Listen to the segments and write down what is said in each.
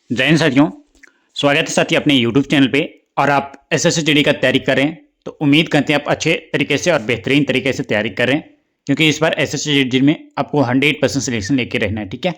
जय हिंद साथियों। स्वागत है साथी अपने YouTube चैनल पे। और आप एसएससी जीडी का तैयारी कर रहे हैं तो उम्मीद करते हैं आप अच्छे तरीके से और बेहतरीन तरीके से तैयारी कर रहे हैं, क्योंकि इस बार एसएससी जीडी में आपको 100% सिलेक्शन लेके रहना है। ठीक है,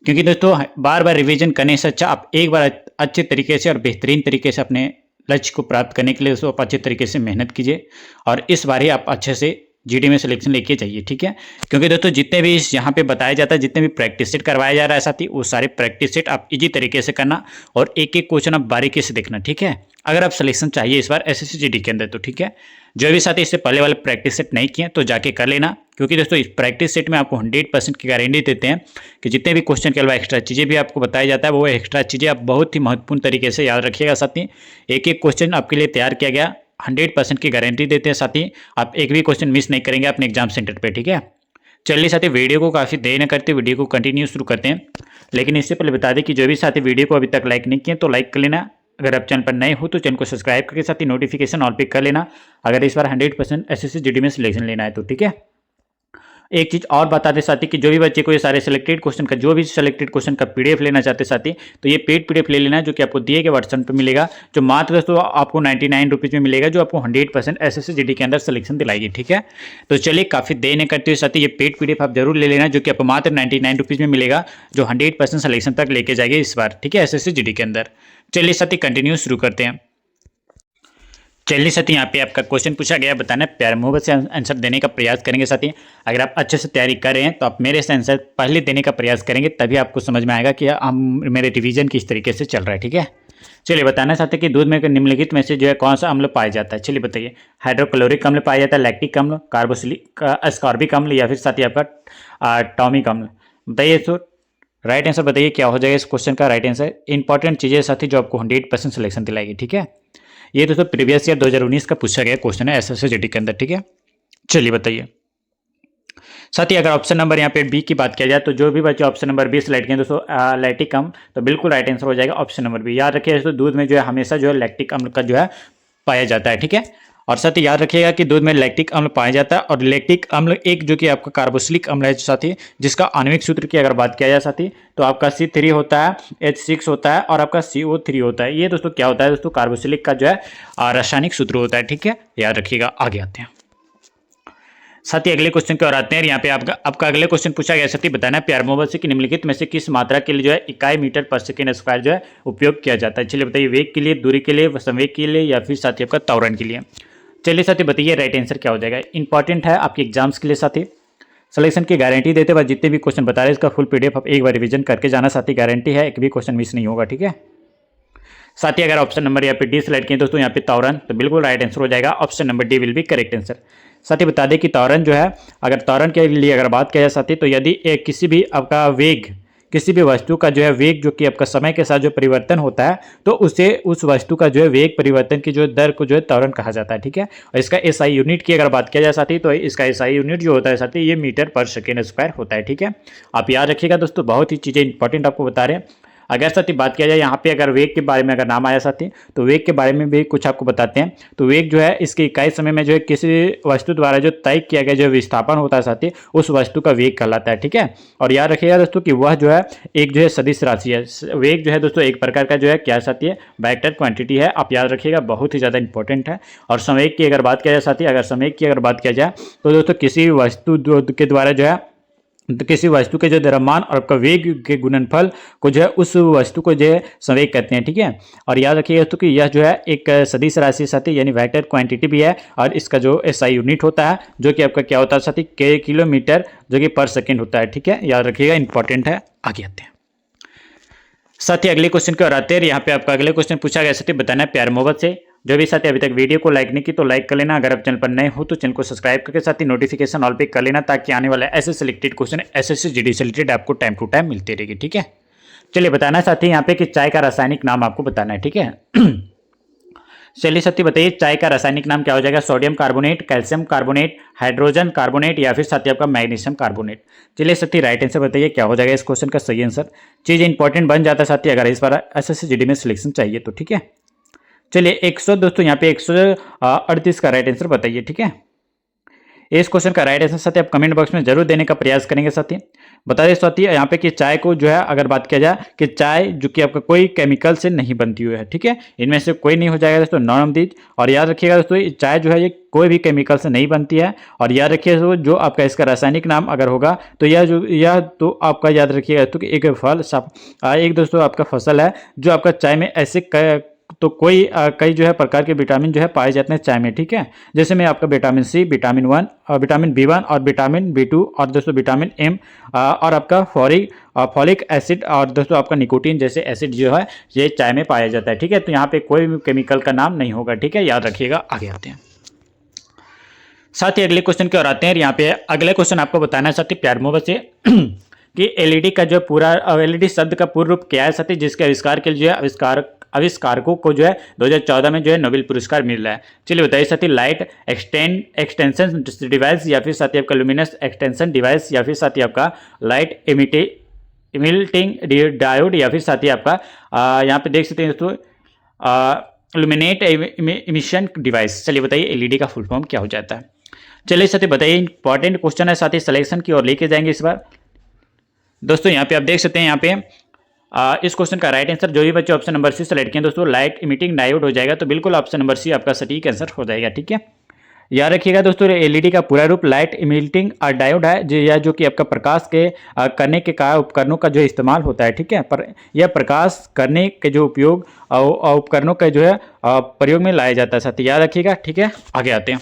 क्योंकि दोस्तों बार बार रिवीजन करने से अच्छा आप एक बार अच्छे तरीके से और बेहतरीन तरीके से अपने लक्ष्य को प्राप्त करने के लिए दोस्तों आप अच्छे तरीके से मेहनत कीजिए और इस बार ही आप अच्छे से जीडी में सिलेक्शन लेके जाइए। ठीक है, क्योंकि दोस्तों जितने भी इस यहाँ पे बताया जाता है, जितने भी प्रैक्टिस सेट करवाया जा रहा है साथी, वो सारे प्रैक्टिस सेट आप इजी तरीके से करना और एक एक क्वेश्चन आप बारीकी से देखना। ठीक है, अगर आप सिलेक्शन चाहिए इस बार एसएससी जीडी के अंदर तो ठीक है, जो भी साथी इससे पहले वाले प्रैक्टिस सेट नहीं किए तो जाके कर लेना, क्योंकि दोस्तों इस प्रैक्टिस सेट में आपको 100% की गारंटी देते हैं कि जितने भी क्वेश्चन के अलावा एक्स्ट्रा चीज़ें भी आपको बताया जाता है, वो एक्स्ट्रा चीज़ें आप बहुत ही महत्वपूर्ण तरीके से याद रखिएगा साथी। एक एक क्वेश्चन आपके लिए तैयार किया गया, 100% की गारंटी देते हैं साथी। आप एक भी क्वेश्चन मिस नहीं करेंगे अपने एग्जाम सेंटर पे। ठीक है, चलिए साथी वीडियो को काफ़ी देर न करते वीडियो को कंटिन्यू शुरू करते हैं, लेकिन इससे पहले बता दें कि जो भी साथी वीडियो को अभी तक लाइक नहीं किए तो लाइक कर लेना। अगर आप चैनल पर नए हो तो चैनल को सब्सक्राइब करके साथ ही नोटिफिकेशन ऑल पे कर लेना, अगर इस बार 100% एसएससी जीडी में सिलेक्शन लेना है तो। ठीक है, एक चीज़ और बता दें साथी कि जो भी बच्चे को ये सारे सिलेक्टेड क्वेश्चन का जो भी सिलेक्टेड क्वेश्चन का पीडीएफ लेना चाहते साथी, तो ये पेड पीडीएफ ले लेना है, जो कि आपको दिए गए वर्जन पे मिलेगा, जो मात्र दोस्तों आपको 99 रुपीज़ में मिलेगा, जो आपको 100% एसएससी जीडी के अंदर सिलेक्शन दिलाएगी। ठीक है, तो चलिए काफ़ी देर नहीं करते हुए साथी ये पेड पीडीएफ आप जरूर ले लेना, जो कि आपको मात्र 99 रुपीज़ में मिलेगा, जो 100% सिलेक्शन तक लेके जाएगी इस बार। ठीक है, एसएससी जीडी के अंदर। चलिए साथी कंटिन्यू शुरू करते हैं। चलिए साथी यहाँ पे आपका क्वेश्चन पूछा गया, बताना प्यार मोहब्बत से आंसर देने का प्रयास करेंगे साथी। अगर आप अच्छे से तैयारी कर रहे हैं तो आप मेरे से आंसर पहले देने का प्रयास करेंगे, तभी आपको समझ में आएगा कि हम मेरे रिवीजन किस तरीके से चल रहा है। ठीक है, चलिए बताना चाहते हैं कि दूध में निम्नलिखित में से जो है कौन सा अम्ल पाया जाता है। चलिए बताइए, हाइड्रोक्लोरिक अम्ल पाया जाता है, लैक्टिक अम्ल, कार्बोसिलिक अस्कॉर्बिक अम्ल, या फिर साथी आपका टॉमिक अम्ल। बताइए तो राइट आंसर बताइए क्या हो जाएगा इस क्वेश्चन का राइट आंसर। इंपॉर्टेंट चीज़ें साथी जो आपको 100% सिलेक्शन दिलाएगी। ठीक है, ये दोस्तों प्रीवियस ईयर 2019 का पूछा गया क्वेश्चन है एसएससी जीडी के अंदर। ठीक है, चलिए बताइए साथी, अगर ऑप्शन नंबर यहाँ पे बी की बात किया जाए तो जो भी बच्चे ऑप्शन नंबर बी सिलेक्ट किए दोस्तों लैक्टिक अम्ल, तो बिल्कुल राइट आंसर हो जाएगा ऑप्शन नंबर बी। याद रखिए दोस्तों दूध में जो है हमेशा जो है लैक्टिक अम्ल का जो है पाया जाता है। ठीक है, और साथ ही याद रखिएगा कि दूध में लैक्टिक अम्ल पाया जाता है, और लैक्टिक अम्ल एक जो कि आपका कार्बोक्सिलिक अम्ल है साथी, जिसका आणविक सूत्र की अगर बात किया जाए साथी तो आपका C3 होता है, H6 होता है और आपका CO3 होता है। ये दोस्तों क्या होता है दोस्तों, कार्बोक्सिलिक का जो है रासायनिक सूत्र होता है। ठीक है, याद रखिएगा। आगे आते हैं साथी अगले क्वेश्चन की ओर आते हैं। यहाँ पे आपका अगले क्वेश्चन पूछा गया साथी, बताना है प्यार मोहब्बत से कि निम्नलिखित में से किस मात्रा के लिए जो है इकाई मीटर पर सेकेंड स्क्वायर जो है उपयोग किया जाता है। चलिए बताइए, वेग के लिए, दूरी के लिए, संवेग के लिए, या फिर साथी आपका त्वरण के लिए। चलिए साथी बताइए राइट आंसर क्या हो जाएगा। इंपॉर्टेंट है आपके एग्जाम्स के लिए साथी, सिलेक्शन की गारंटी देते हुए जितने भी क्वेश्चन बता रहे हैं इसका फुल पीडीएफ आप एक बार रिवीजन करके जाना साथी, गारंटी है एक भी क्वेश्चन मिस नहीं होगा। ठीक है, साथ ही अगर ऑप्शन नंबर यहाँ पे डी सिलेक्ट किए दोस्तों यहाँ पे त्वरण, तो बिल्कुल राइट आंसर हो जाएगा, option number D will be correct answer. साथ ही बता दें कि त्वरण जो है, अगर त्वरण के लिए अगर बात किया जाए साथी, तो यदि एक किसी भी आपका वेग, किसी भी वस्तु का जो है वेग जो कि आपका समय के साथ जो परिवर्तन होता है, तो उसे उस वस्तु का जो है वेग परिवर्तन की जो दर को जो है त्वरण कहा जाता है। ठीक है, और इसका एसआई यूनिट की अगर बात किया जाए साथी, तो इसका एसआई यूनिट जो होता है साथी ये मीटर पर सेकेंड स्क्वायर होता है। ठीक है, आप याद रखिएगा दोस्तों, बहुत ही चीज़ें इंपॉर्टेंट आपको बता रहे हैं। अगर साथी बात किया जाए यहाँ पे अगर वेग के बारे में अगर नाम आया साथी, तो वेग के बारे में भी कुछ आपको बताते हैं। तो वेग जो है इसके इकाई समय में जो है किसी वस्तु द्वारा जो तय किया गया जो विस्थापन होता है साथी, उस वस्तु का वेग कहलाता है। ठीक है, और याद रखिएगा दोस्तों कि वह जो है एक जो है सदिश राशि है। वेग जो है दोस्तों एक प्रकार का जो है क्या साथी है, वेक्टर क्वांटिटी है, आप याद रखिएगा, बहुत ही ज़्यादा इंपॉर्टेंट है। और संवेग की अगर बात किया जाए साथी, अगर संवेग की अगर बात किया जाए तो दोस्तों किसी वस्तु के द्वारा जो है, तो किसी वस्तु के जो द्रव्यमान और आपका वेग के गुणनफल को जो है उस वस्तु को जो है संवेग कहते हैं। ठीक है, और याद रखिएगा दोस्तों कि यह जो है एक सदिश राशि साथी यानी वेक्टर क्वांटिटी भी है, और इसका जो एसआई यूनिट होता है जो कि आपका क्या होता है साथी, के किलोमीटर जो कि पर सेकेंड होता है। ठीक है, याद रखिएगा, इंपॉर्टेंट है। आगे आते हैं साथी अगले क्वेश्चन की ओर आते हैं। यहाँ पे आपका अगले क्वेश्चन पूछा गया साथी, बताना है प्यार मोहब्बत से। जो भी साथी अभी तक वीडियो को लाइक नहीं की तो लाइक कर लेना, अगर आप चैनल पर नए हो तो चैनल को सब्सक्राइब करके साथ ही नोटिफिकेशन ऑल पे कर लेना, ताकि आने वाले ऐसे सिलेक्टेड क्वेश्चन एसएससी जीडी से रिलेटेड आपको टाइम टू टाइम मिलती रहेगी। ठीक है, चलिए बताना साथी यहाँ पे कि चाय का रासायनिक नाम आपको बताना है। ठीक है, चलिए साथी बताइए चाय का रासायनिक नाम क्या हो जाएगा। Sodium carbonate, calcium carbonate, hydrogen carbonate, या फिर साथी आपका मैग्नीशियम कार्बोनेट। चलिए साथी राइट आंसर बताइए क्या हो जाएगा इस क्वेश्चन का सही आंसर। चीज़ इंपॉर्टेंट बन जाता है साथी अगर इस बार एसएससी जीडी में सिलेक्शन चाहिए तो। ठीक है, चलिए 100 दोस्तों यहाँ पे 138 का राइट आंसर बताइए। ठीक है, इस क्वेश्चन का राइट आंसर साथी आप कमेंट बॉक्स में जरूर देने का प्रयास करेंगे साथी। बता दें साथी यहाँ पे कि चाय को जो है अगर बात किया जाए कि चाय जो कि आपका कोई केमिकल से नहीं बनती हुई है, ठीक है, इनमें से कोई नहीं हो जाएगा दोस्तों नॉन ऑफ दीज। और याद रखिएगा दोस्तों चाय जो है ये कोई भी केमिकल से नहीं बनती है। और याद रखिए जो आपका इसका रासायनिक नाम अगर होगा तो यह तो आपका याद रखिएगा तो एक फल एक दोस्तों आपका फसल है जो आपका चाय में ऐसे तो कई जो है प्रकार के विटामिन जो है पाए जाते हैं चाय में, ठीक है, जैसे में आपका विटामिन सी, विटामिन 1 और विटामिन B1 और विटामिन B2 और दोस्तों विटामिन M और आपका फॉलिक एसिड और दोस्तों आपका निकोटीन जैसे एसिड जो है ये चाय में पाया जाता है, ठीक है। तो यहाँ पे कोई भी केमिकल का नाम नहीं होगा, ठीक है, याद रखिएगा। आगे आते हैं साथ ही अगले क्वेश्चन की ओर आते हैं। यहाँ पे अगले क्वेश्चन आपको बताना है साथी प्यार मोहब्बत से कि एलईडी का जो पूरा एलईडी शब्द का पूर्ण रूप क्या है साथी, जिसके आविष्कार के लिए जो है आविष्कारकों को जो है 2014 में जो है नोबेल पुरस्कार मिल रहा है। चलिए बताइए साथी लाइट एक्सटेंशन डिवाइस या फिर साथी आपका लुमिनस एक्सटेंशन डिवाइस या फिर साथी आपका लाइट इमिटिंग डायोड या फिर साथी आपका यहाँ पे देख सकते हैं दोस्तों लुमिनेट इमिशन डिवाइस। चलिए बताइए एलईडी का फुल फॉर्म क्या हो जाता है। चलिए साथी बताइए इंपॉर्टेंट क्वेश्चन है साथी सिलेक्शन की ओर लेके जाएंगे इस बार दोस्तों। यहाँ पे आप देख सकते हैं यहाँ पे इस क्वेश्चन का राइट आंसर जो भी बच्चे ऑप्शन नंबर सी सेलेक्ट किए दोस्तों लाइट इमिटिंग डायोड हो जाएगा, तो बिल्कुल ऑप्शन नंबर सी आपका सटीक आंसर हो जाएगा, ठीक है। याद रखिएगा दोस्तों एलईडी का पूरा रूप लाइट इमिटिंग डायोड है जो कि आपका प्रकाश के करने के उपकरणों का जो इस्तेमाल होता है, ठीक है, पर यह प्रकाश करने के जो उपयोग उपकरणों का जो है प्रयोग में लाया जाता है साथी, याद रखिएगा, ठीक है। आगे आते हैं।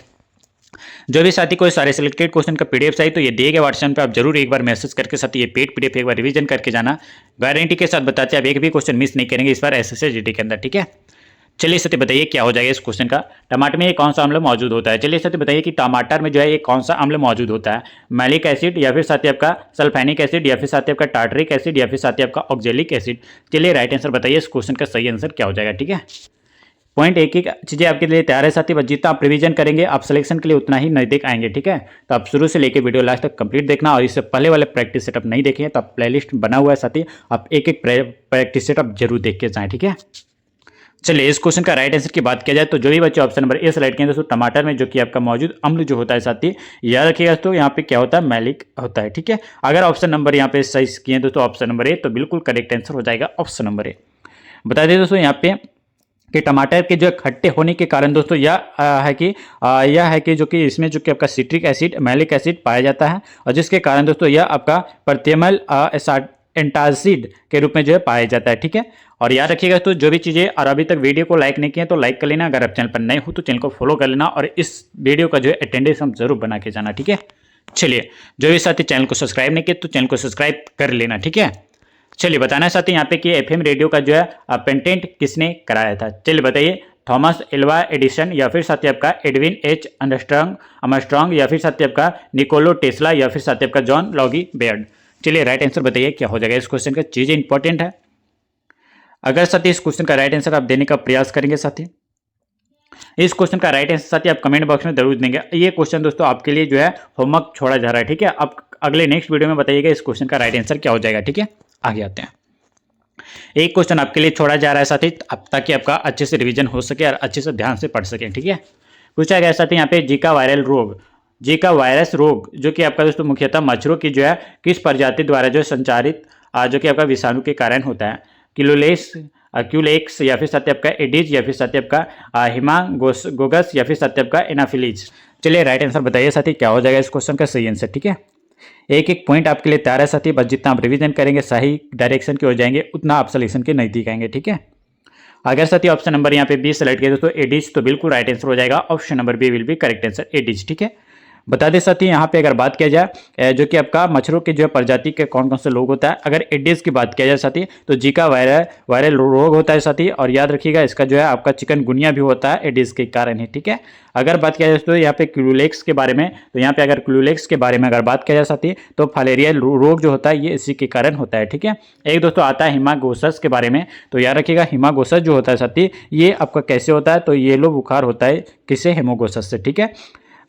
जो भी साथी कोई सारे सिलेक्टेड क्वेश्चन का पीडीएफ चाहिए तो ये दिए गए व्हाट्सएप पे आप जरूर एक बार मैसेज करके साथी ये पेड पीडीएफ एक बार रिवीजन करके जाना। गारंटी के साथ बताते हैं आप एक भी क्वेश्चन मिस नहीं करेंगे इस बार एसएससी जीडी के अंदर, ठीक है। चलिए साथी बताइए क्या हो जाएगा इस क्वेश्चन का। टमाटर में ये कौन सा अम्ल मौजूद होता है। चलिए साथी बताइए कि टमाटर में जो है ये कौन सा अम्ल मौजूद होता है, मैलिक एसिड या फिर साथी आपका सल्फेनिक एसिड या फिर साथी आपका टार्टरिक एसिड या फिर साथी आपका ऑक्जेलिक एसिड। चलिए राइट आंसर बताइए इस क्वेश्चन का सही आंसर क्या हो जाएगा, ठीक है। पॉइंट एक एक चीज़ें आपके लिए तैयार है साथी, बस जितना आप रिवीजन करेंगे आप सिलेक्शन के लिए उतना ही नजदीक आएंगे, ठीक है। तो आप शुरू से लेकर वीडियो लास्ट तक कंप्लीट देखना और इससे पहले वाले प्रैक्टिस सेटअप नहीं देखे तो आप प्लेलिस्ट बना हुआ है साथी, आप एक एक प्रैक्टिस सेटअप जरूर देख के जाएं, ठीक है। चलिए इस क्वेश्चन का राइट आंसर की बात किया जाए तो जो भी बच्चे ऑप्शन नंबर ए सेलेक्ट किए दोस्तों टमाटर में जो कि आपका मौजूद अम्ल जो होता है साथी याद रखिएगा दोस्तों यहाँ पे क्या होता है मैलिक होता है, ठीक है। अगर ऑप्शन नंबर यहाँ पे सही किए दोस्तों ऑप्शन नंबर ए तो बिल्कुल करेक्ट आंसर हो जाएगा ऑप्शन नंबर ए। बता दें दोस्तों यहाँ पे कि टमाटर के जो खट्टे होने के कारण दोस्तों यह है कि जो कि इसमें जो कि आपका सिट्रिक एसिड मैलिक एसिड पाया जाता है और जिसके कारण दोस्तों यह आपका प्रत्यमल एंटासिड के रूप में जो है पाया जाता है, ठीक है। और याद रखिएगा तो जो भी चीज़ें और अभी तक वीडियो को लाइक नहीं किए तो लाइक कर लेना, अगर आप चैनल पर नए हो तो चैनल को फॉलो कर लेना और इस वीडियो का जो है अटेंडेंस हम जरूर बना के जाना, ठीक है। चलिए जो भी साथी चैनल को सब्सक्राइब नहीं किए तो चैनल को सब्सक्राइब कर लेना, ठीक है। चलिए बताना चाहते हैं यहाँ पे कि एफएम रेडियो का जो है पेटेंट किसने कराया था। चलिए बताइए थॉमस एल्वा एडिसन या फिर साथी आपका एडविन एच आर्मस्ट्रांग या फिर साथी आपका निकोलो टेस्ला या फिर साथी आपका जॉन लॉगी बेयर्ड। चलिए राइट आंसर बताइए क्या हो जाएगा इस क्वेश्चन का, चीज़ें इंपॉर्टेंट है। अगर साथी इस क्वेश्चन का राइट आंसर आप देने का प्रयास करेंगे साथी, इस क्वेश्चन का राइट आंसर साथी आप कमेंट बॉक्स में जरूर देंगे। ये क्वेश्चन दोस्तों आपके लिए जो है होमवर्क छोड़ा जा रहा है, ठीक है। आप अगले नेक्स्ट वीडियो में बताइएगा इस क्वेश्चन का राइट आंसर क्या हो जाएगा, ठीक है। आगे आते हैं। एक क्वेश्चन आपके लिए छोड़ा जा रहा है साथी ताकि आपका अच्छे से रिवीजन हो सके और अच्छे से ध्यान से पढ़ सकें, ठीक है। पूछा गया साथी यहाँ पे जीका वायरस रोग जो कि आपका दोस्तों मुख्यतः मच्छरों की जो है किस प्रजाति द्वारा जो संचारित जो कि आपका विषाणु के कारण होता है, क्यूलेक्स या फिर साथी आपका एडिज या फिर साथी आपका हिमागोगस या फिर साथी आपका एनाफिलीज। चलिए राइट आंसर बताइए साथी क्या हो जाएगा इस क्वेश्चन का सही आंसर, ठीक है। एक एक पॉइंट आपके लिए तैयार है साथी, बस जितना आप रिवीजन करेंगे सही डायरेक्शन की हो जाएंगे उतना आप सिलेक्शन के नजदीक आएंगे, ठीक है। अगर साथी ऑप्शन नंबर यहाँ पे बी सेलेक्ट किया दोस्तों एडिज तो बिल्कुल राइट आंसर हो जाएगा, option number B will be correct answer एडिज, ठीक है। बता दें साथी यहाँ पे अगर बात किया जाए जो कि आपका मच्छरों के जो है प्रजाति के कौन कौन से लोग होता है, अगर एडिस की बात किया जाए साथी तो जीका वायरल रोग होता है साथी, और याद रखिएगा इसका जो है आपका चिकनगुनिया भी होता है एडिस के कारण ही, ठीक है। अगर बात किया जाए दोस्तों यहाँ पे क्लूलेक्स के बारे में तो यहाँ पे अगर क्लूलेक्स के बारे में अगर बात किया जाए साथी तो फाइलेरिया रोग जो होता है ये इसी के कारण होता है, ठीक है। एक दोस्तों आता है हिमागोसस के बारे में, तो याद रखिएगा हिमागोसस जो होता है साथी ये आपका कैसे होता है तो येलो बुखार होता है किसे, हेमोगोसस से, ठीक है।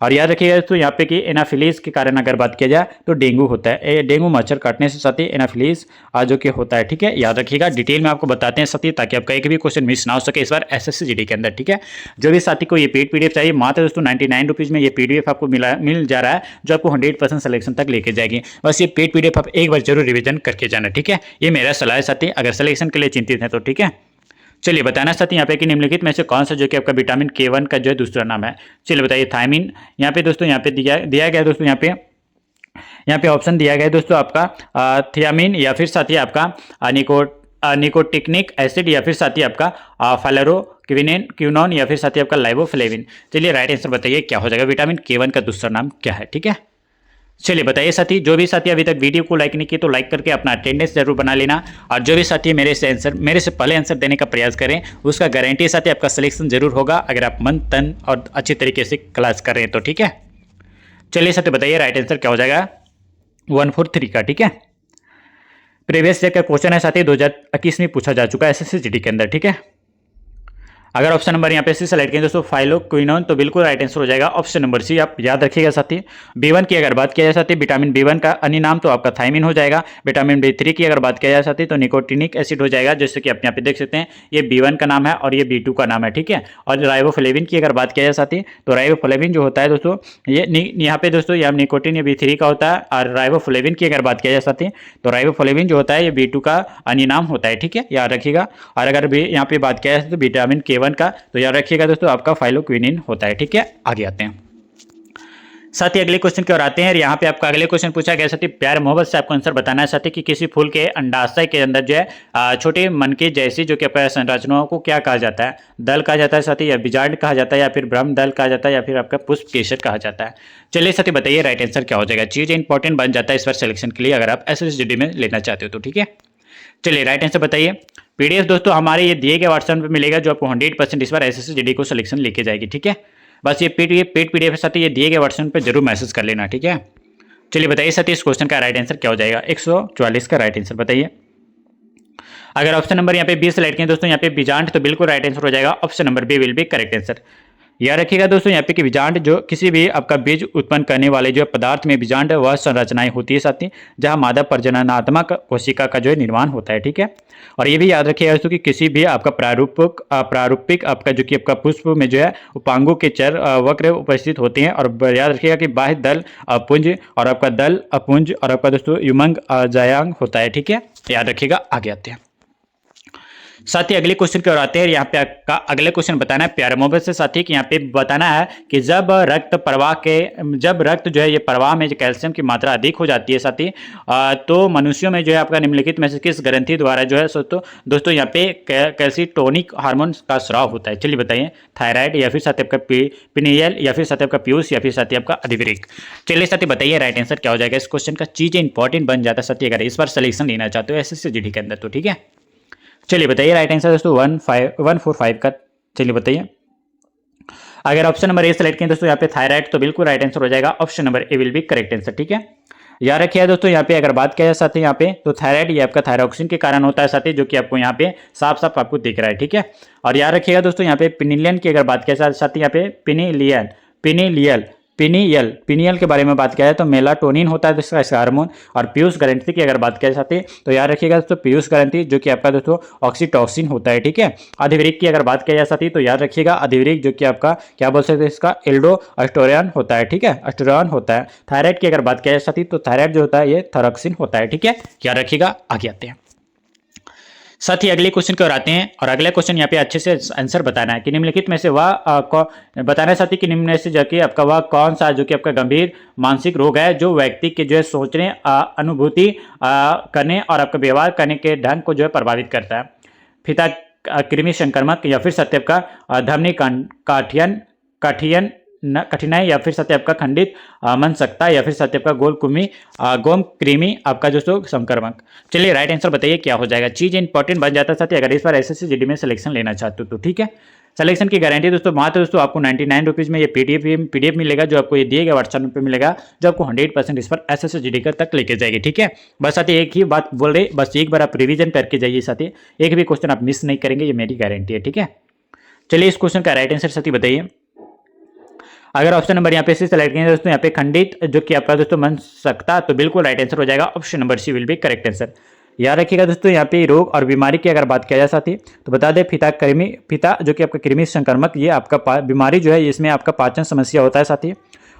और याद रखिएगा दोस्तों यहाँ पे कि एनाफिलीज के कारण अगर बात किया जाए तो डेंगू होता है। डेंगू मच्छर काटने से साथी एनाफिलीज जो कि होता है, ठीक है। याद रखिएगा, डिटेल में आपको बताते हैं साथी, ताकि आपका एक भी क्वेश्चन मिस ना हो सके इस बार एसएससी जीडी के अंदर, ठीक है। जो भी साथी को ये पेड पीडीएफ चाहिए, मात्र दोस्तों 99 रुपीज़ में ये पीडीएफ आपको मिल जा रहा है, जो आपको 100% सिलेक्शन तक लेके जाएगी। बस ये पेड पीडीएफ आप एक बार जरूर रिविजन करके जाना, ठीक है। ये मेरा सलाह है साथी, अगर सिलेक्शन के लिए चिंतित है तो, ठीक है। चलिए बताना साथी यहाँ पे कि निम्नलिखित में से कौन सा जो कि आपका विटामिन K1 का जो है दूसरा नाम है। चलिए बताइए, थायमिन। यहाँ पे दोस्तों यहाँ पे दिया गया दोस्तों, यहाँ पे ऑप्शन दिया गया है दोस्तों आपका थियामिन, या फिर साथी आपका निकोटिनिक एसिड, या फिर साथी आपका क्विनोन, या फिर साथी आपका लाइबोफ्लेविन। चलिए राइट आंसर बताइए क्या हो जाएगा, विटामिन K1 का दूसरा नाम क्या है, ठीक है। चलिए बताइए साथी, जो भी साथी अभी तक वीडियो को लाइक नहीं किए तो लाइक करके अपना अटेंडेंस जरूर बना लेना, और जो भी साथी मेरे से पहले आंसर देने का प्रयास करें उसका गारंटी साथी आपका सिलेक्शन जरूर होगा, अगर आप मन तन और अच्छे तरीके से क्लास कर रहे हैं तो, ठीक है। चलिए साथी बताइए राइट आंसर क्या हो जाएगा, 143 का, ठीक है। प्रीवियस ईयर का क्वेश्चन है साथी, 2021 में पूछा जा चुका है एसएससी जीडी के अंदर, ठीक है। अगर ऑप्शन नंबर यहाँ पे सी सेलेक्ट करें दोस्तों, फाइलोक्विनोन, तो बिल्कुल राइट आंसर हो जाएगा ऑप्शन नंबर सी। आप याद रखिएगा साथी। B1 की अगर बात किया जाए साथी, विटामिन B1 का अन्य नाम तो आपका थायमिन हो जाएगा। विटामिन B3 की अगर बात किया जाए साथी, तो निकोटिनिक एसिड हो जाएगा, जैसे कि आप यहाँ पे देख सकते हैं, ये B1 का नाम है और ये B2 का नाम है, ठीक है। और राइबोफ्लेविन की अगर बात किया जाए साथी, तो राइबोफ्लेविन जो होता है दोस्तों, ये यहाँ पे दोस्तों यहाँ निकोटिन ये B3 का होता है, और राइबोफ्लेविन की अगर बात किया जाए साथी, तो राइबोफ्लेविन जो होता है ये B2 का अन्य नाम होता है, ठीक है, याद रखिएगा। और अगर भी यहाँ पे बात किया जाए तो विटामिन K1 का, तो याद रखिएगा दोस्तों आपका फाइलोक्विनिन होता है, ठीक है। आगे आते हैं साथी, अगले क्वेश्चन की ओर आते हैं। यहाँ पे आपका अगले क्वेश्चन पूछा गया साथी, प्यार मोहब्बत से आपको आंसर बताना है साथी कि किसी फूल के अंडाशय के अंदर जो है छोटे मनके जैसी जो कि संरचनाओं को क्या कहा जाता है, दल कहा जाता है साथी, या बीजांड कहा जाता है, या फिर ब्रह्म दल कहा जाता है, या फिर आपका पुष्प केसर कहा जाता है। चलिए साथी बताइए राइट आंसर क्या हो जाएगा। चीज इंपॉर्टेंट बन जाता है इस बार सिलेक्शन के लिए, अगर आप एसएससी में लेना चाहते हो तो, ठीक है। चलिए राइट आंसर बताइए। पीडीएफ दोस्तों हमारे ये दिए गए व्हाट्सएप पे मिलेगा, जो आपको 100% इस बार एसएससी जीडी को सिलेक्शन लेके जाएगी, ठीक है। बस ये पेड पीडीएफ के साथ ये दिए गए व्हाट्सएप पे जरूर मैसेज कर लेना, ठीक है। चलिए बताइए साथी, इस क्वेश्चन का राइट आंसर क्या हो जाएगा, 144 का राइट आंसर बताइए। अगर ऑप्शन नंबर यहाँ पे 20 सेलेक्ट करें दोस्तों, यहाँ पे बीजांड, तो बिल्कुल राइट आंसर हो जाएगा option number B will be correct answer. याद रखिएगा दोस्तों यहाँ पे कि बीजांड जो किसी भी आपका बीज उत्पन्न करने वाले जो पदार्थ में बीजांड वह संरचनाएं होती है साथी, जहां मादा प्रजननात्मक कोशिका का जो है निर्माण होता है, ठीक है। और ये भी याद रखिएगा दोस्तों कि किसी भी आपका प्रारूपिक आपका जो कि आपका पुष्प में जो है उपांगों के चर वक्र उपस्थित होते हैं। और याद रखिएगा कि बाह्य दल पुंज और आपका दल अपुंज और आपका दोस्तों युमंग जायांग होता है, ठीक है, याद रखिएगा। आगे आते हैं साथी, अगले क्वेश्चन की ओर आते हैं। यहाँ पे आपका अगले क्वेश्चन बताना है प्यारे मोहब्बत से साथी, कि यहाँ पे बताना है कि जब रक्त जो है ये प्रवाह में जो कैल्शियम की मात्रा अधिक हो जाती है साथी, तो मनुष्यों में जो है आपका निम्नलिखित में से किस ग्रंथि द्वारा जो है दोस्तों यहाँ पे कैल्सिटोनिक हार्मोन का स्राव होता है। चलिए बताइए, थायराइड, या फिर साथी आपका पिनियल, या फिर साथी आपका पीयूष, या फिर साथी आपका अधिवृक्क। चलिए साथी बताइए राइट आंसर क्या हो जाएगा। इस क्वेश्चन का चीजें इंपॉर्टेंट बन जाता है साथी, अगर इस बार सिलेक्शन लेना चाहते हो एसएससी जीडी के अंदर तो, ठीक है। चलिए बताइए राइट आंसर दोस्तों 145 का। चलिए बताइए, अगर ऑप्शन नंबर ए सेलेक्ट करें दोस्तों यहाँ पे थायराइड, तो बिल्कुल राइट आंसर हो जाएगा option number A will be correct answer, ठीक है। याद रखिए दोस्तों यहाँ पे अगर बात किया जाए साथी, यहाँ पे तो थायराइड ये आपका थायरॉक्सिन के कारण होता है साथी, जो कि आपको यहाँ पे साफ साफ आपको दिख रहा है, ठीक है। और याद रखिएगा दोस्तों यहाँ पे पिनिलियन की अगर बात किया जाए साथी, यहाँ पे पिनियल के बारे में बात किया जाए तो मेलाटोनिन होता है इसका हार्मोन। और पीयूष ग्रंथि की अगर बात किया जाती है तो याद रखिएगा दोस्तों पीयूष ग्रंथि जो कि आपका दोस्तों ऑक्सीटोसिन होता है, ठीक है। अधिवृक्क की अगर बात किया जा सकती है तो याद रखिएगा अधिवृक्क जो कि आपका क्या बोल सकते हैं, इसका एल्डोस्टेरोन होता है, ठीक है, एस्टेरोन होता है। थायराइड की अगर बात किया जा सकती है तो थायराइड जो होता है ये थायरोक्सिन होता है, ठीक है, याद रखिएगा। आगे आते हैं साथ ही अगले क्वेश्चन की ओर आते हैं, और अगला क्वेश्चन यहाँ पे अच्छे से आंसर बताना है कि निम्नलिखित में से वह बताना है साथ ही कि निम्न में से जो कि आपका वह कौन सा जो कि आपका गंभीर मानसिक रोग है जो व्यक्ति के जो है सोचने, अनुभूति करने और आपका व्यवहार करने के ढंग को जो है प्रभावित करता है। फीता कृमि संक्रमक, या फिर सत्य का धमनी कठिनाई, या फिर सत्य आपका खंडित मन सकता, या फिर सत्य आपका गोम कृमि आपका दोस्तों संक्रमक। चलिए राइट आंसर बताइए क्या हो जाएगा। चीज इंपॉर्टेंट बन जाता है साथी, अगर इस बार एसएससी जीडी में सिलेक्शन लेना चाहते हो तो, ठीक है। सिलेक्शन की गारंटी दोस्तों मात्र दोस्तों आपको 99 रुपीज़ में ये पीडीएफ मिलेगा, जो आपको ये दिए गए व्हाट्सएप पे मिलेगा, जो आपको 100% इस पर एसएससी जीडी तक लेके जाएगी, ठीक है। बस साथी एक ही बात बोल रहे, बस एक बार आप रिवीजन करके जाइए साथी, एक भी क्वेश्चन आप मिस नहीं करेंगे, ये मेरी गारंटी है, ठीक है। चलिए इस क्वेश्चन का राइट आंसर साथी बताइए। अगर ऑप्शन नंबर यहाँ पे सी सेलेक्ट करेंगे दोस्तों, यहाँ पे खंडित जो कि आपका दोस्तों बन सकता, तो बिल्कुल राइट आंसर हो जाएगा option number C will be correct answer. याद रखिएगा दोस्तों, यहाँ पे रोग और बीमारी की अगर बात किया जाए साथी, तो बता दें पिता जो कि आपका कृमि संक्रमक, ये आपका बीमारी जो है इसमें आपका पाचन समस्या होता है साथी।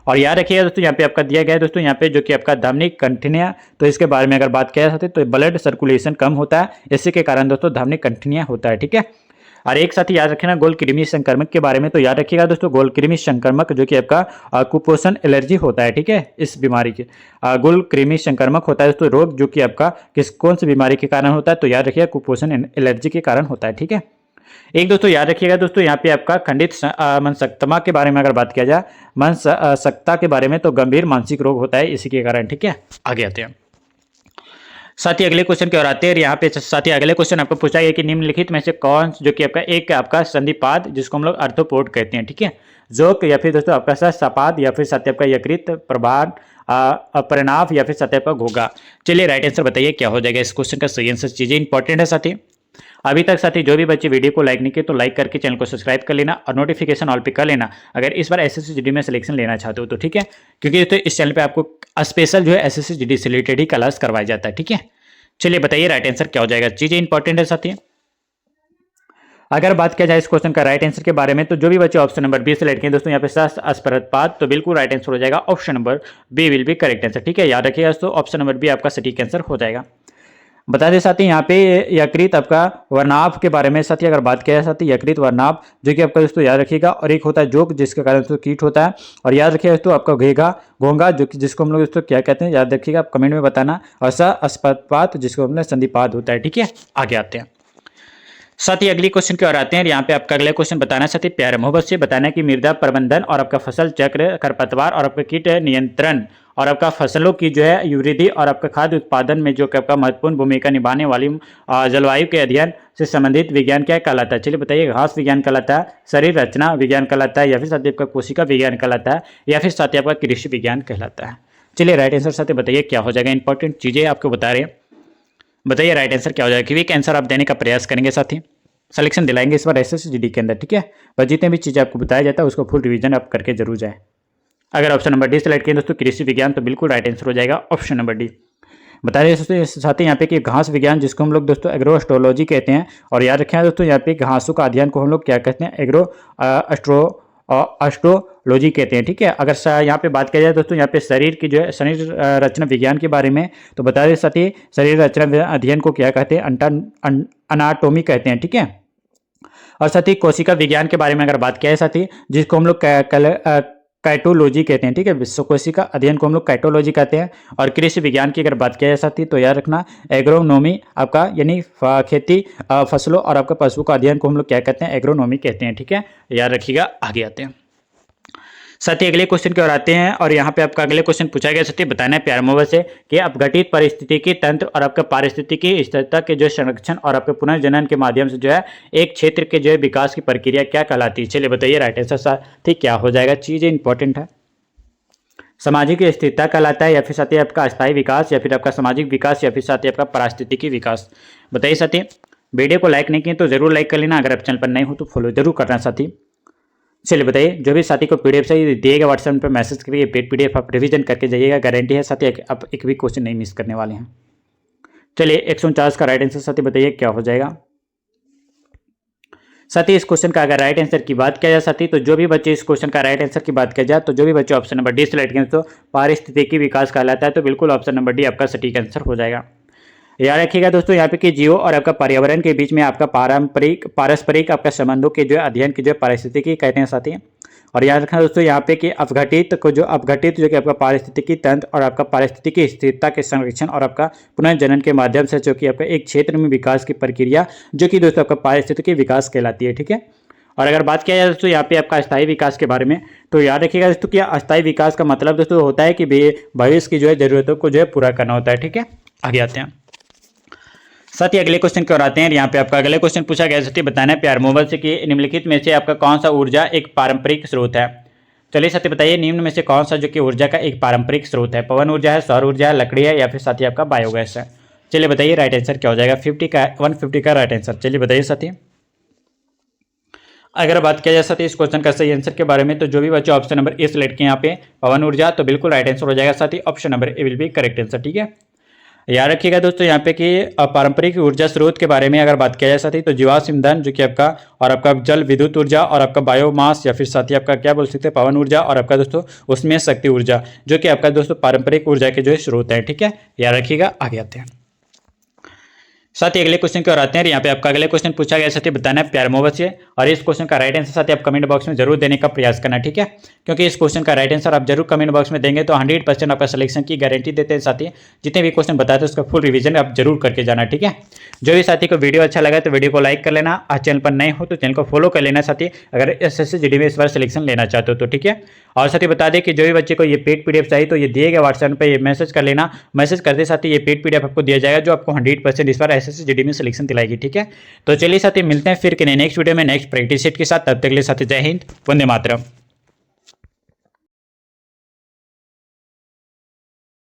और याद रखिएगा दोस्तों, यहाँ पे आपका दिया गया है दोस्तों, यहाँ पे जो कि आपका धामनी कंठिनिया, तो इसके बारे में अगर बात किया जाती है तो ब्लड सर्कुलेशन कम होता है, इसी के कारण दोस्तों धामनी कंठिनिया होता है। ठीक है, और एक साथ ही याद रखना गोल कृमि संक्रमक के बारे में, तो याद रखिएगा दोस्तों गोल कृमि संक्रमक जो कि आपका कुपोषण एलर्जी होता है। ठीक है, इस बीमारी के गोल कृमि संक्रमक होता है दोस्तों रोग, जो कि आपका कौन सी बीमारी के कारण होता है, तो याद रखिएगा कुपोषण एलर्जी के कारण होता है। ठीक है, एक दोस्तों याद रखिएगा दोस्तों, यहाँ पे आपका खंडित मनसक्तमा के बारे में अगर बात किया जाए, मनसक्ता के बारे में, तो गंभीर मानसिक रोग होता है इसी के कारण। ठीक है, आगे आते हैं साथ ही अगले क्वेश्चन की ओर आते हैं। यहाँ पे साथ ही अगले क्वेश्चन आपको पूछा गया कि निम्नलिखित में से कौन जो कि आपका एक आपका संधिपाद जिसको हम लोग अर्थोपोड कहते हैं। ठीक है, जोक या फिर दोस्तों आपका सपाद या फिर साथ आपका यकृत प्रभार परिणाम या फिर साथ आपका घोगा। चलिए राइट आंसर बताइए क्या हो जाएगा इस क्वेश्चन का सही आंसर। चीजें इंपॉर्टेंट है साथी। अभी तक साथी जो भी बच्चे वीडियो को लाइक नहीं किए तो लाइक करके चैनल को सब्सक्राइब कर लेना और नोटिफिकेशन ऑल पे कर लेना अगर इस बार एसएससी जीडी में सिलेक्शन लेना चाहते हो तो। ठीक है, क्योंकि तो इस चैनल पे आपको स्पेशल जो है एसएससी जीडी से रिलेटेड ही क्लास करवाया जाता है। ठीक है, चलिए बताइए राइट आंसर क्या हो जाएगा। चीजें इंपॉर्टेंट है साथी। अगर बात किया जाए इस क्वेश्चन का राइट आंसर के बारे में, तो जो भी बच्चे ऑप्शन नंबर बी सेलेक्ट किए दोस्तों, यहाँ पे अस्परपात, तो बिल्कुल राइट आंसर हो जाएगा option number B will be correct answer. ठीक है, याद रखिएगा दोस्तों ऑप्शन नंबर बी आपका सटीक आंसर हो जाएगा। बता दें साथी यहाँ पे यकृत आपका वर्णाभ के बारे में साथी अगर बात किया जाए साथी, यकृत वर्णाभ जो कि आपका दोस्तों याद रखिएगा, और एक होता है जोक जिसके कारण दोस्तों कीट होता है, और याद रखिएगा दोस्तों आपका घेगा घोंगा जो कि जिसको हम लोग दोस्तों क्या कहते हैं, याद रखिएगा आप कमेंट में बताना, और अस्पपात जिसको हम लोग संधिपाद होता है। ठीक है, आगे आते हैं साथ ही अगली क्वेश्चन की ओर आते हैं। यहाँ पे आपका अगला क्वेश्चन बताना साथी प्यारे मोहब्बत से बताना है कि मृदा प्रबंधन और आपका फसल चक्र, खरपतवार और आपका कीट नियंत्रण और आपका फसलों की जो है वृद्धि और आपका खाद्य उत्पादन में जो कि आपका महत्वपूर्ण भूमिका निभाने वाली जलवायु के अध्ययन से संबंधित विज्ञान क्या कहलाता है। चलिए बताइए, घास विज्ञान कहलाता है, शरीर रचना विज्ञान कहलाता है, या फिर साथ ही आपका कोशिका विज्ञान कहलाता है, या फिर साथ ही आपका कृषि विज्ञान कहलाता है। चलिए राइट आंसर साथ बताइए क्या हो जाएगा। इंपॉर्टेंट चीजें आपको बता रहे हैं, बताइए राइट आंसर क्या हो जाएगा। क्विक आंसर आप देने का प्रयास करेंगे साथी, सिलेक्शन दिलाएंगे इस बार एसएससी जीडी के अंदर। ठीक है, पर जितने भी चीज़ें आपको बताया जाता है उसको फुल रिवीजन आप करके जरूर जाए। अगर ऑप्शन नंबर डी सेलेक्ट किए दोस्तों कृषि विज्ञान, तो बिल्कुल राइट आंसर हो जाएगा ऑप्शन नंबर डी। बता रहे दोस्तों साथ ही यहाँ पे कि घास विज्ञान जिसको हम लोग दोस्तों एग्रो एस्ट्रोलॉजी कहते हैं, और याद रखें दोस्तों यहाँ पे घासों का अध्ययन को हम लोग क्या कहते हैं, एग्रो एस्ट्रोलॉजी कहते हैं। ठीक है, अगर यहाँ पे बात किया जाए दोस्तों यहाँ पे शरीर की जो है शरीर रचना विज्ञान के बारे में, तो बता दें साथ ही शरीर रचना अध्ययन को क्या कहते हैं, अनाटोमी कहते हैं। ठीक है, और साथ ही कोशिका विज्ञान के बारे में अगर बात किया है साथ ही जिसको हम लोग कैटोलॉजी कहते हैं। ठीक है, विश्व कोशिका अध्ययन को हम लोग कैटोलॉजी कहते हैं। और कृषि विज्ञान की अगर बात किया जाए साथ ही, तो याद रखना एग्रोनॉमी आपका यानी खेती फसलों और आपका पशुओं का अध्ययन को हम लोग क्या कहते हैं, एग्रोनॉमी कहते हैं। ठीक है, याद रखिएगा। आगे आते हैं साथ ही अगले क्वेश्चन की ओर आते हैं, और यहाँ पे आपका अगले क्वेश्चन पूछा गया साथी बताना है प्यारे मोहब्बत से कि अपघटित परिस्थितिकी तंत्र और आपका पारिस्थितिकी स्थिरता के जो संरक्षण और आपके पुनर्जनन के माध्यम से जो है एक क्षेत्र के जो है विकास की प्रक्रिया क्या कहलाती है। चलिए बताइए राइट आंसर साथी क्या हो जाएगा। चीजें इंपॉर्टेंट है, सामाजिक स्थिरता कहलाता है, या फिर साथ ही आपका अस्थायी विकास, या फिर आपका सामाजिक विकास, या फिर साथ ही आपका पारिस्थितिकी विकास। बताइए साथी, वीडियो को लाइक नहीं किए तो जरूर लाइक कर लेना, अगर आप चैनल पर नहीं हो तो फॉलो जरूर करना साथी। चलिए बताइए, जो भी साथी को पीडीएफ चाहिए दिएगा व्हाट्सएप पर मैसेज करिए, पेड पीडीएफ आप रिवीजन करके जाइएगा, गारंटी है साथी आप एक भी क्वेश्चन नहीं मिस करने वाले हैं। चलिए 149 का राइट आंसर साथी बताइए क्या हो जाएगा। साथी इस क्वेश्चन का अगर राइट आंसर की बात किया जाए साथी, तो जो भी बच्चे इस क्वेश्चन का राइट आंसर की बात किया जाए, तो जो भी बच्चे ऑप्शन नंबर डी सेलेक्ट करें तो पारिस्थितिकी विकास कहलाता है, तो बिल्कुल ऑप्शन नंबर डी आपका सटीक आंसर हो जाएगा। याद रखिएगा दोस्तों यहाँ पे कि जीव और आपका पर्यावरण के बीच में आपका पारस्परिक आपका संबंधों के जो अध्ययन की जो पारिस्थितिकी कहते हैं साथी। और याद रखना दोस्तों यहाँ पे कि अपघटित जो कि आपका पारिस्थितिकी तंत्र और आपका पारिस्थितिकी स्थिरता के संरक्षण और आपका पुनर्जनन के माध्यम से जो कि आपका एक क्षेत्र में विकास की प्रक्रिया जो कि दोस्तों आपका पारिस्थितिकी विकास कहलाती है। ठीक है, और अगर बात किया जाए दोस्तों यहाँ पे आपका अस्थायी विकास के बारे में, तो याद रखिएगा दोस्तों कि अस्थायी विकास का मतलब दोस्तों होता है कि भविष्य की जो है जरूरतों को जो है पूरा करना होता है। ठीक है, आगे आते हैं साथ ही अगले क्वेश्चन की ओर आते हैं। यहाँ पे आपका अगले क्वेश्चन पूछा गया साथी बताना है प्यार मोबाइल से कि निम्नलिखित में से आपका कौन सा ऊर्जा एक पारंपरिक स्रोत है। चलिए साथी बताइए, निम्न में से कौन सा जो कि ऊर्जा का एक पारंपरिक स्रोत है। पवन ऊर्जा है, सौर ऊर्जा है, लकड़ी है, या फिर साथी आपका बायोगैस है। चलिए बताइए राइट आंसर क्या हो जाएगा। 150 का राइट आंसर। चलिए बताइए साथी। अगर बात किया जाए साथ ही इस क्वेश्चन का सही आंसर के बारे में, तो जो भी बच्चे ऑप्शन नंबर ए सिलेक्ट किए यहाँ पे पवन ऊर्जा, तो बिल्कुल राइट आंसर हो जाएगा साथ ही option number A will be correct answer. ठीक है, याद रखिएगा दोस्तों यहाँ पे कि पारंपरिक ऊर्जा स्रोत के बारे में अगर बात किया जाए साथ ही, तो जीवाश्म ईंधन जो कि आपका और आपका जल विद्युत ऊर्जा और आपका बायोमास या फिर साथ ही आपका क्या बोल सकते हैं पवन ऊर्जा और आपका दोस्तों उसमें शक्ति ऊर्जा जो कि आपका दोस्तों पारंपरिक ऊर्जा के जो स्रोत है। ठीक है, याद रखिएगा। आगे आते हैं साथ ही अगले क्वेश्चन की ओर आते हैं। यहाँ पे आपका अगले क्वेश्चन पूछा गया साथ ही बताना है प्यार मोहब्बत से, और इस क्वेश्चन का राइट आंसर साथ ही आप कमेंट बॉक्स में जरूर देने का प्रयास करना। ठीक है, क्योंकि इस क्वेश्चन का राइट आंसर आप जरूर कमेंट बॉक्स में देंगे तो 100% आपका सिलेक्शन की गारंटी देते हैं। साथ ही जितने भी क्वेश्चन बताते हैं उसका फुल रिवीजन आप जरूर करके जाना। ठीक है, जो भी साथी को वीडियो अच्छा लगा तो वीडियो को लाइक कर लेना, आज चैनल पर नए हो तो चैनल को फॉलो कर लेना साथी, अगर SSC GD में इस बार सिलेक्शन लेना चाहते हो तो। ठीक है, और साथ ही बता दें कि जो भी बच्चे को ये पेड PDF चाहिए तो ये दिए गए व्हाट्सएप पे ये मैसेज कर लेना, मैसेज करते साथ ही ये पेड PDF आपको दिया जाएगा जो आपको 100% इस बार SSC GD में सिलेक्शन दिलाएगी। ठीक है, तो चलिए साथी मिलते हैं फिर नेक्स्ट वीडियो में नेक्स्ट प्रैक्टिस सेट के साथ, तब तक के लिए साथी जय हिंद, वंदे मातरम।